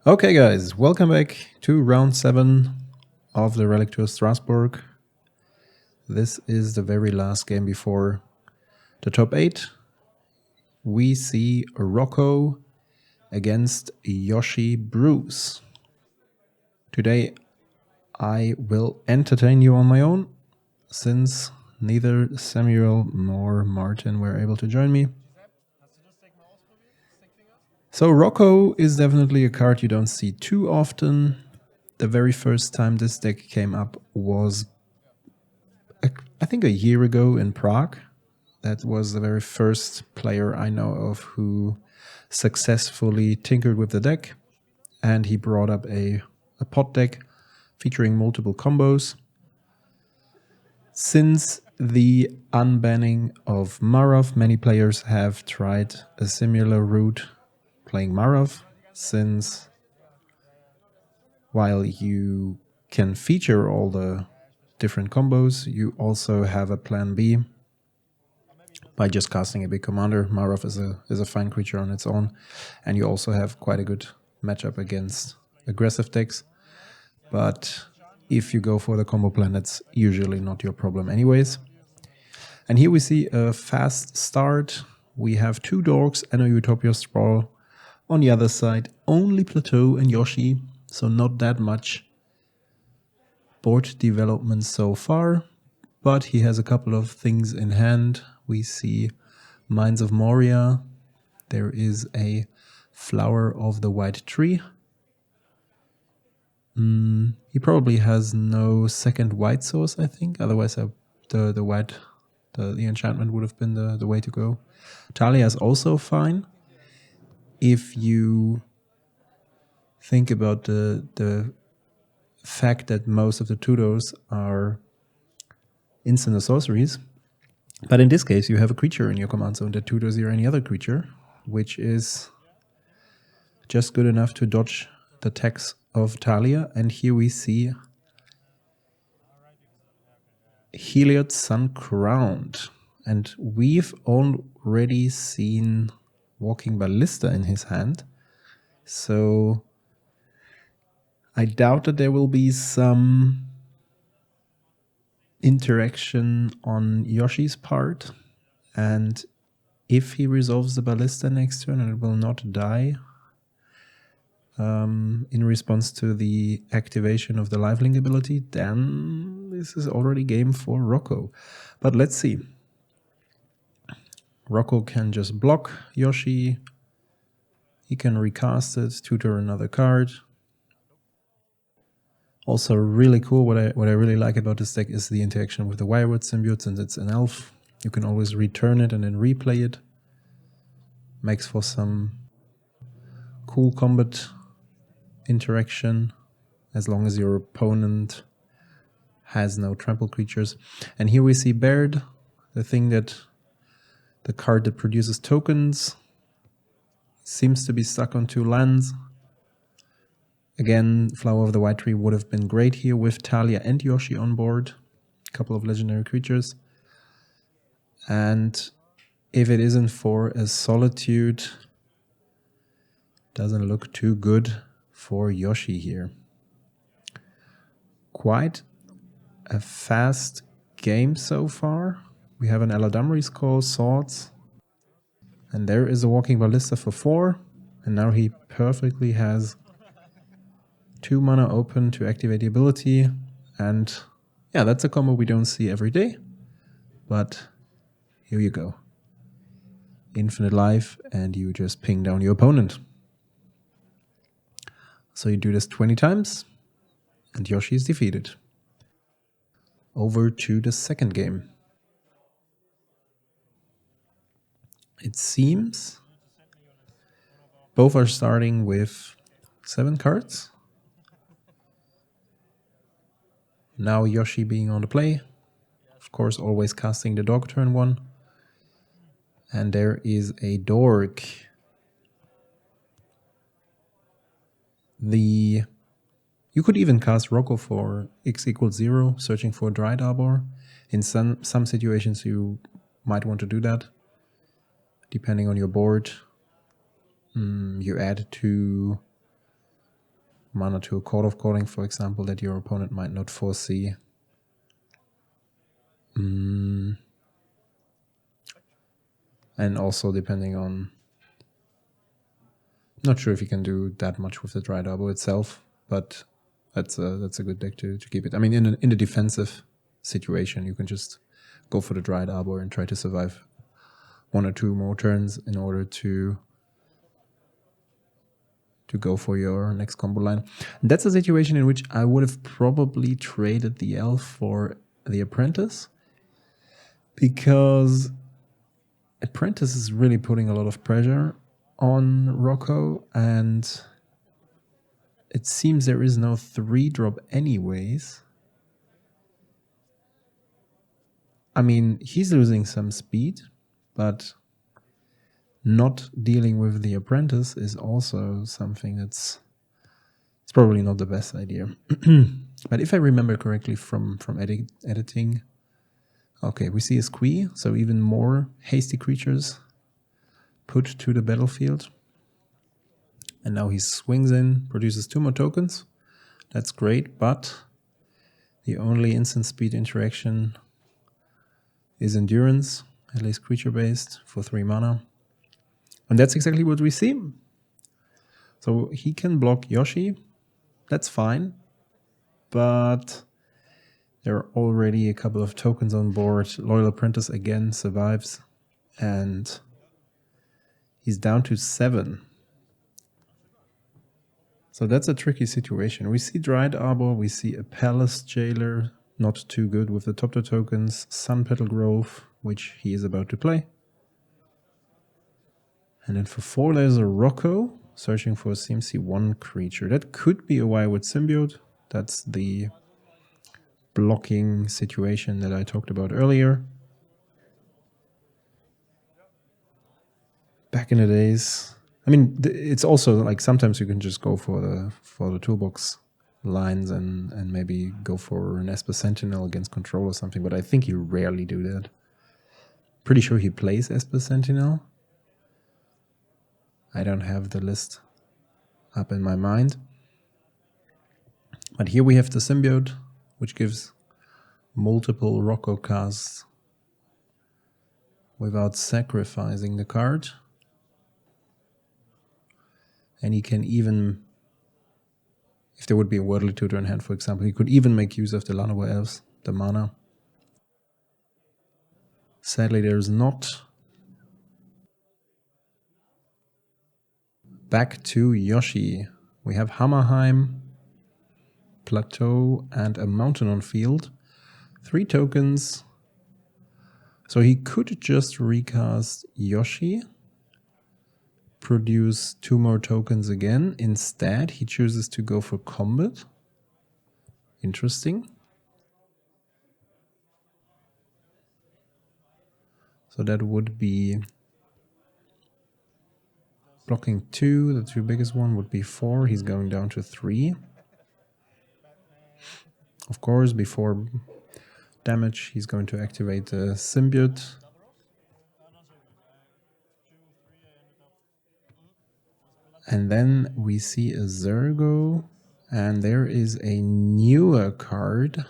Okay guys, welcome back to round 7 of the Relic Tour Straßbourg. This is the very last game before the top 8. We see Rocco against Yoshi Bruse. Today I will entertain you on my own, since neither Samuel nor Martin were able to join me. So Rocco is definitely a card you don't see too often. The very first time this deck came up was, I think, a year ago in Prague. That was the very first player I know of who successfully tinkered with the deck. And he brought up a pot deck featuring multiple combos. Since the unbanning of Marov, many players have tried a similar route playing Marov, since while you can feature all the different combos, you also have a plan B by just casting a big commander. Marov is a fine creature on its own, and you also have quite a good matchup against aggressive decks. But if you go for the combo plan, that's usually not your problem anyways. And here we see a fast start. We have 2 Dorks and a Utopia Sprawl. On the other side, only Plateau and Yoshi, so not that much board development so far, but he has a couple of things in hand. We see Mines of Moria. There is a Flower of the White Tree. He probably has no second white source, I think. Otherwise, the enchantment would have been the way to go. Talia is also fine. If you think about the fact that most of the Tudors are instant or sorceries, but in this case you have a creature in your command zone that tutors your any other creature, which is just good enough to dodge the attacks of Talia. And here we see Heliod Sun Crowned, and we've already seen Walking Ballista in his hand, so I doubt that there will be some interaction on Yoshi's part, and if he resolves the Ballista next turn and it will not die in response to the activation of the Lifelink ability, then this is already game for Rocco. But let's see. Rocco can just block Yoshi. He can recast it, tutor another card. Also really cool, what I really like about this deck is the interaction with the Wirewood symbiote. Since it's an elf, you can always return it and then replay it. Makes for some cool combat interaction, as long as your opponent has no trample creatures. And here we see Baird, the card that produces tokens. Seems to be stuck on 2 lands. Again, Flower of the White Tree would have been great here with Talia and Yoshi on board. A couple of legendary creatures. And if it isn't for a Solitude, doesn't look too good for Yoshi here. Quite a fast game so far. We have an Eladamri's Call, Swords. And there is a Walking Ballista for 4. And now he perfectly has 2 mana open to activate the ability. And yeah, that's a combo we don't see every day. But here you go. Infinite life, and you just ping down your opponent. So you do this 20 times, and Yoshi is defeated. Over to the second game. It seems both are starting with 7 cards. Now Yoshi being on the play. Of course, always casting the dog turn 1. And there is a Dork. You could even cast Rocco for X equals 0, searching for Dried Arbor. In some situations you might want to do that, depending on your board. You add 2 mana to a Court of Calling, for example, that your opponent might not foresee. And also depending on... Not sure if you can do that much with the Dryad Arbor itself, but that's a good deck to keep it. I mean, in a defensive situation, you can just go for the Dryad Arbor and try to survive 1 or 2 more turns in order to go for your next combo line. And that's a situation in which I would have probably traded the Elf for the Apprentice, because Apprentice is really putting a lot of pressure on Rocco, and it seems there is no 3-drop anyways. I mean, he's losing some speed, but not dealing with the Apprentice is also something it's probably not the best idea. But if I remember correctly from editing, okay, we see a squee, so even more hasty creatures put to the battlefield. And now he swings in, produces 2 more tokens. That's great, but the only instant speed interaction is Endurance, at least creature-based, for 3 mana. And that's exactly what we see. So he can block Yoshi, that's fine, but there are already a couple of tokens on board. Loyal Apprentice again survives, and he's down to 7. So that's a tricky situation. We see Dryad Arbor, we see a Palace Jailer, not too good with the top 2 tokens, Sun Petal Grove, which he is about to play. And then for 4 there's a Rocco, searching for a CMC1 creature. That could be a Wirewood Symbiote. That's the blocking situation that I talked about earlier. Back in the days, I mean, it's also like sometimes you can just go for the toolbox lines and maybe go for an Esper Sentinel against control or something, but I think you rarely do that. Pretty sure he plays Esper Sentinel. I don't have the list up in my mind. But here we have the Symbiote, which gives multiple Rocco casts without sacrificing the card. And he can even, if there would be a Wordly Tutor in hand, for example, he could even make use of the Llanowar Elves, the mana. Sadly, there's not. Back to Yoshi. We have Hammerheim, Plateau, and a Mountain on field. 3 tokens. So he could just recast Yoshi, produce 2 more tokens again. Instead, he chooses to go for combat. Interesting. So that would be blocking 2. The 2 biggest one would be 4. He's going down to 3. Of course, before damage, he's going to activate the Symbiote. And then we see a Zergo, and there is a newer card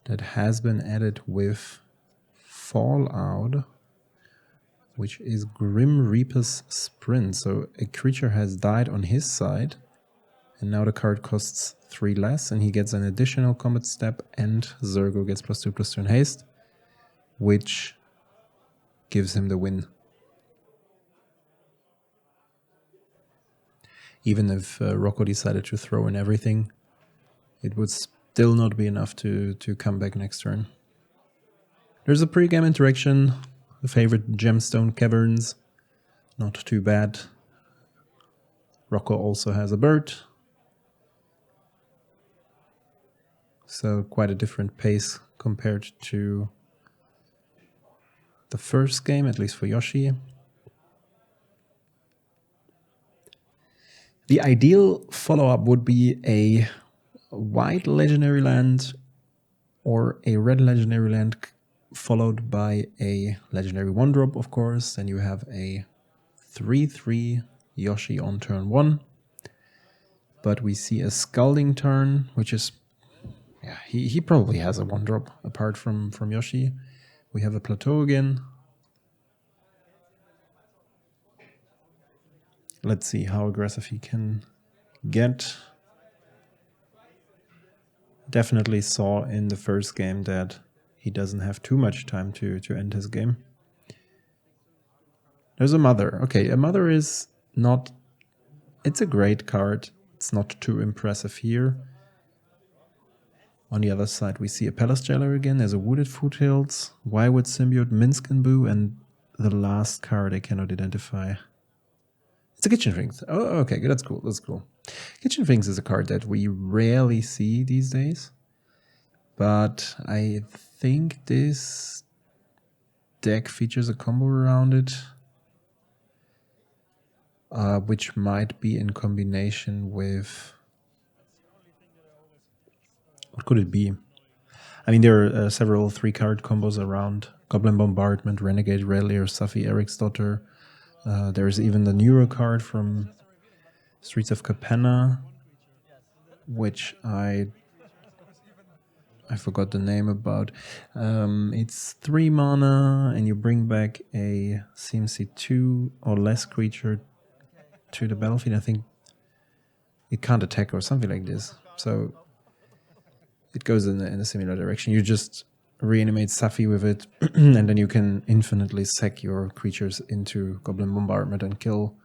that has been added with Fallout, which is Grim Reaper's Sprint. So a creature has died on his side, and now the card costs 3 less, and he gets an additional combat step, and Zergo gets +2/+2 in haste, which gives him the win. Even if Rocco decided to throw in everything, it would still not be enough to come back next turn. There's a pre-game interaction, the favorite Gemstone Caverns, not too bad. Rocco also has a bird, so quite a different pace compared to the first game, at least for Yoshi. The ideal follow-up would be a white legendary land or a red legendary land followed by a legendary 1-drop, of course. Then you have a 3/3 Yoshi on turn 1. But we see a Scalding turn, which is... Yeah, he probably has a 1-drop apart from Yoshi. We have a Plateau again. Let's see how aggressive he can get. Definitely saw in the first game that he doesn't have too much time to end his game. There's a Mother. Okay, a Mother is not... It's a great card. It's not too impressive here. On the other side, we see a Palace Jailer again. There's a Wooded Foothills, Wildwood Symbiote, Minsc and Boo, and the last card I cannot identify. It's a Kitchen Finks. Oh, okay, that's cool. That's cool. Kitchen Finks is a card that we rarely see these days. But I think this deck features a combo around it, which might be in combination with... What could it be? I mean, there are several 3-card combos around. Goblin Bombardment, Renegade Relier, Safi Eriksdotter. There's even the Neuro card from Streets of Capenna, which I forgot the name about. It's 3 mana, and you bring back a CMC 2 or less creature to the battlefield. I think it can't attack or something like this. So it goes in a similar direction. You just reanimate Safi with it, and then you can infinitely sack your creatures into Goblin Bombardment and kill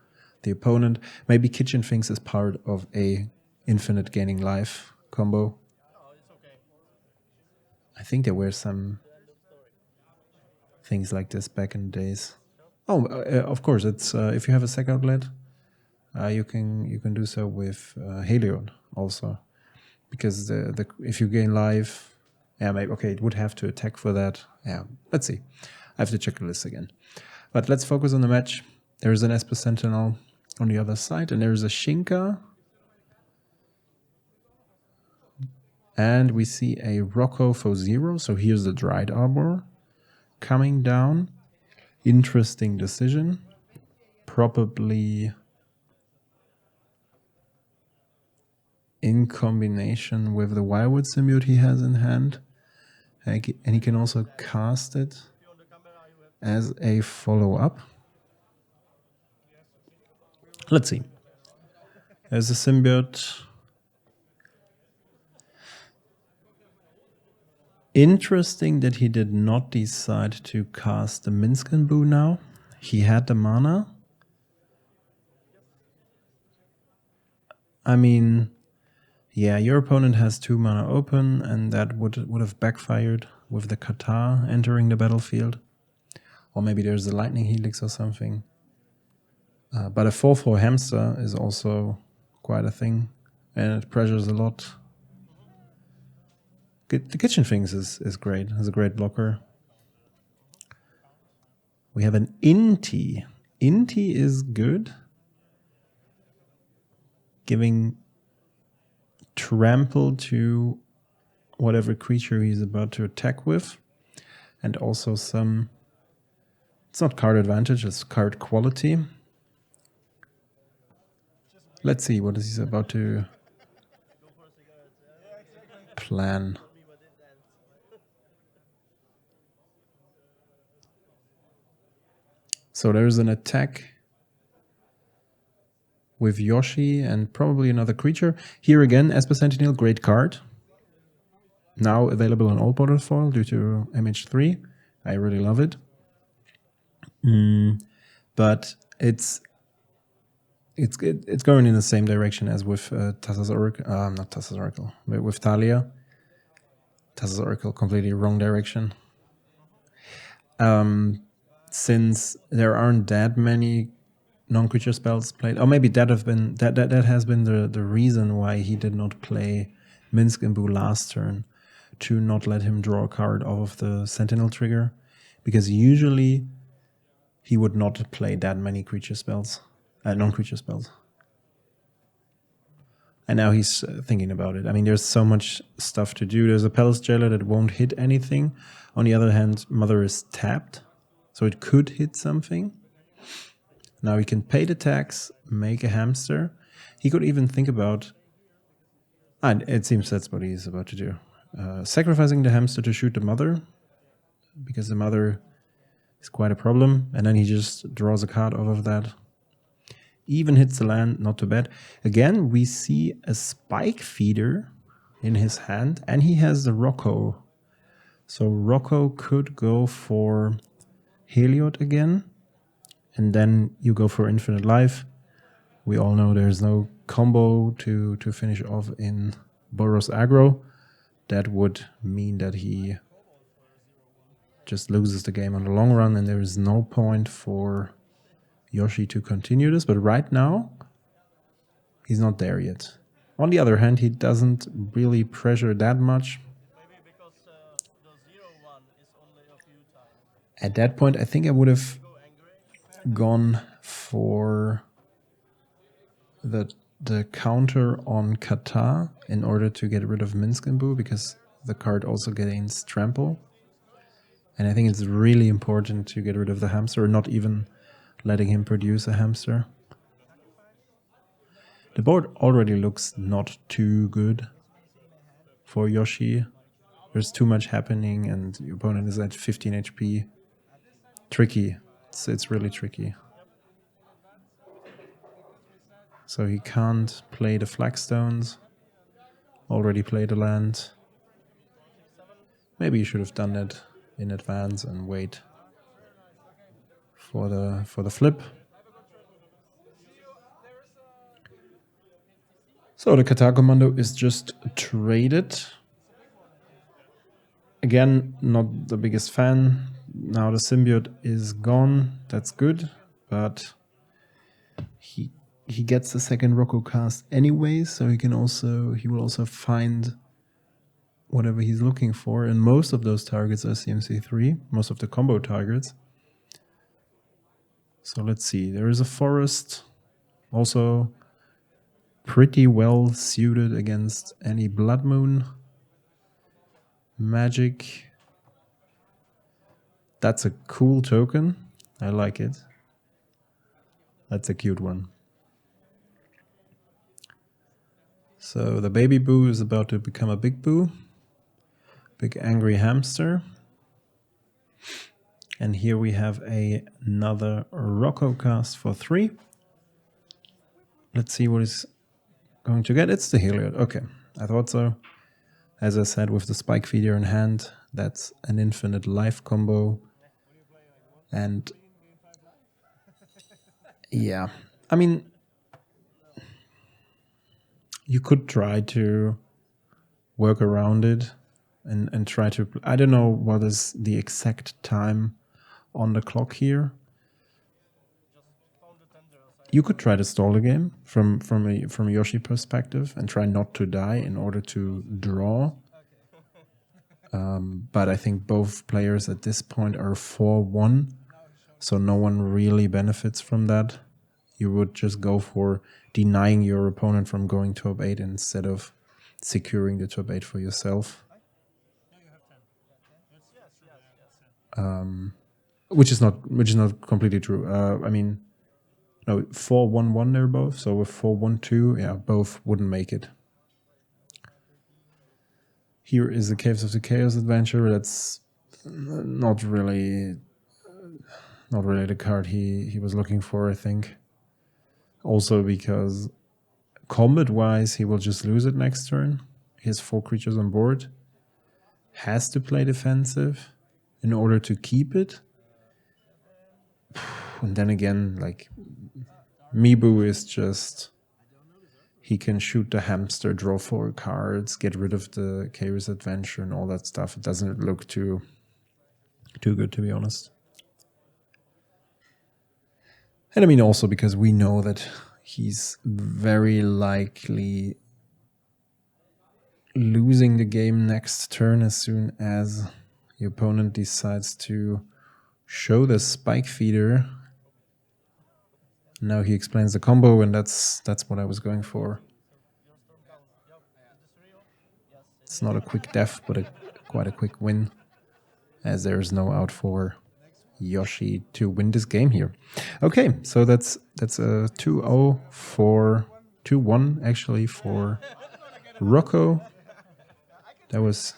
the opponent. Maybe Kitchen Finks is part of a infinite gaining life combo. I think there were some things like this back in the days. Oh, of course, it's if you have a sack outlet, you can do so with Helion also, because the if you gain life, yeah, maybe okay, it would have to attack for that. Yeah, let's see. I have to check the list again. But let's focus on the match. There is an Esper Sentinel on the other side, and there is a Shinka. And we see a Rocco for 0. So here's the Dried Arbor coming down. Interesting decision. Probably in combination with the Wildwood Symbiote he has in hand. And he can also cast it as a follow-up. Let's see. There's a Symbiote. Interesting that he did not decide to cast the Minsc and Boo now. He had the mana. I mean, yeah, your opponent has 2 mana open, and that would have backfired with the Katar entering the battlefield. Or maybe there's a Lightning Helix or something. But a 4/4 hamster is also quite a thing, and it pressures a lot. The Kitchen Finks is great. It's a great blocker. We have an Inti. Inti is good. Giving trample to whatever creature he's about to attack with. And also some... It's not card advantage, it's card quality. Let's see what he's about to plan. So there's an attack with Yoshi and probably another creature. Here again, Esper Sentinel, great card. Now available on all border foil due to MH3. I really love it. But it's going in the same direction as with Tassa's Oracle. Not Tassa's Oracle, but with Thalia. Tassa's Oracle, completely wrong direction. Since there aren't that many non-creature spells played, or maybe that has been the reason why he did not play Minsc and Boo last turn, to not let him draw a card off of the Sentinel trigger, because usually he would not play that many creature spells, non-creature spells. And now he's thinking about it. I mean, there's so much stuff to do. There's a Palace Jailer that won't hit anything. On the other hand, Mother is tapped, so it could hit something. Now he can pay the tax, make a hamster. He could even think about And it seems that's what he's about to do. Sacrificing the hamster to shoot the mother, because the mother is quite a problem. And then he just draws a card off of that. Even hits the land, not too bad. Again, we see a spike feeder in his hand, and he has the Rocco. So Rocco could go for Heliod again, and then you go for infinite life. We all know there's no combo to finish off in Boros aggro. That would mean that he just loses the game on the long run, and there is no point for Yoshi to continue this. But right now, he's not there yet. On the other hand, he doesn't really pressure that much. At that point, I think I would have gone for the counter on Kata in order to get rid of Minsk and Boo, because the card also gains trample. And I think it's really important to get rid of the hamster, or not even letting him produce a hamster. The board already looks not too good for Yoshi. There's too much happening and your opponent is at 15 HP. Tricky. It's really tricky. So he can't play the Flagstones. Already played the land. Maybe you should have done that in advance and wait for the flip. So the Kata commando is just traded. Again, not the biggest fan. Now the symbiote is gone. That's good, but he gets the second Rocco cast anyway, so he will also find whatever he's looking for, and most of those targets are CMC3, most of the combo targets. So let's see. There is a forest, also pretty well suited against any Blood Moon. Magic. That's a cool token. I like it. That's a cute one. So the baby Boo is about to become a big Boo. Big angry hamster. And here we have another Rocco cast for 3. Let's see what he's going to get. It's the Heliod. Okay, I thought so. As I said, with the Spike Feeder in hand, that's an infinite life combo. And yeah, I mean, you could try to work around it and try to... I don't know what is the exact time on the clock here. You could try to stall the game from a Yoshi perspective and try not to die in order to draw. But I think both players at this point are 4-1, so no one really benefits from that. You would just go for denying your opponent from going top 8 instead of securing the top 8 for yourself. Which is not completely true. I mean, no, 4-1-1 they're both, so with 4-1-2, yeah, both wouldn't make it. Here is the Caves of the Chaos adventure. That's not really the card he was looking for, I think. Also because combat-wise, he will just lose it next turn. He has 4 creatures on board. Has to play defensive in order to keep it. And then again, like, Mibu is just... He can shoot the hamster, draw 4 cards, get rid of the Chaos Adventure and all that stuff. It doesn't look too good, to be honest. And I mean also because we know that he's very likely losing the game next turn as soon as the opponent decides to show the Spike Feeder. Now he explains the combo, and that's what I was going for. It's not a quick death, but quite a quick win, as there's no out for Yoshi to win this game here. Okay, so that's a 2-0 for 2-1 actually for Rocco. That was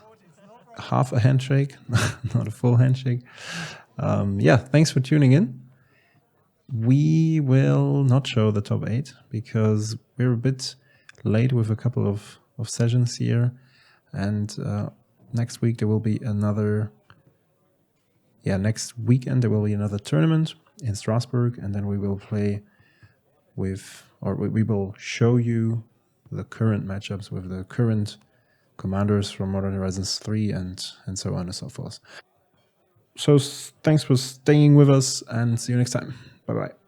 half a handshake, not a full handshake. Yeah, thanks for tuning in. We will not show the top 8 because we're a bit late with a couple of sessions here. And next week there will be another... Yeah, next weekend there will be another tournament in Straßbourg, and then we will play with, or we will show you the current matchups with the current commanders from Modern Horizons 3 and so on and so forth. So thanks for staying with us, and see you next time. Bye-bye.